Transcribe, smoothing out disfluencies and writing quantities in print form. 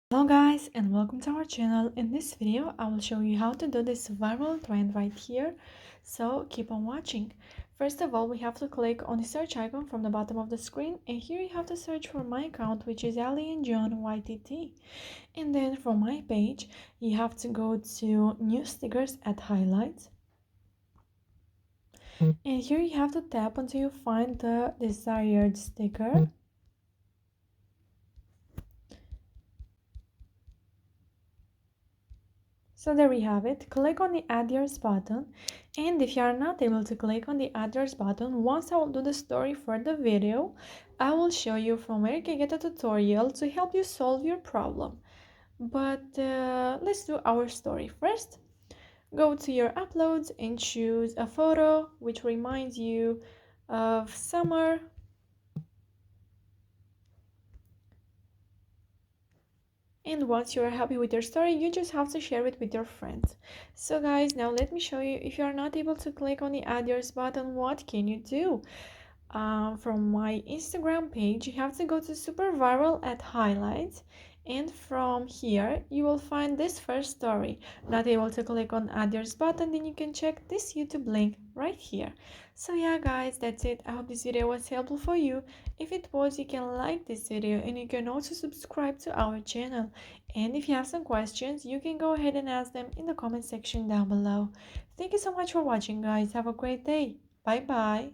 Hello guys and welcome to our channel. In this video I will show you how to do this viral trend right here, so keep on watching. First of all, we have to click on the search icon from the bottom of the screen, and here you have to search for my account, which is Ali and John YTT. And then from my page you have to go to new stickers at highlights, and here you have to tap until you find the desired sticker. So there we have it. Click on the add yours button, and if you are not able to click on the add yours button, once I will do the story for the video, I will show you from where you can get a tutorial to help you solve your problem. But let's do our story first. Go to your uploads and choose a photo which reminds you of summer. And once you are happy with your story, you just have to share it with your friends. So guys, now let me show you. If you are not able to click on the add yours button, what can you do? From my Instagram page, you have to go to super viral at highlights, and from here you will find this first story. Not able to click on add yours button, then you can check this YouTube link right here. So yeah guys, that's it. I hope this video was helpful for you. If it was, you can like this video, and you can also subscribe to our channel. And if you have some questions, you can go ahead and ask them in the comment section down below. Thank you so much for watching guys. Have a great day. Bye bye.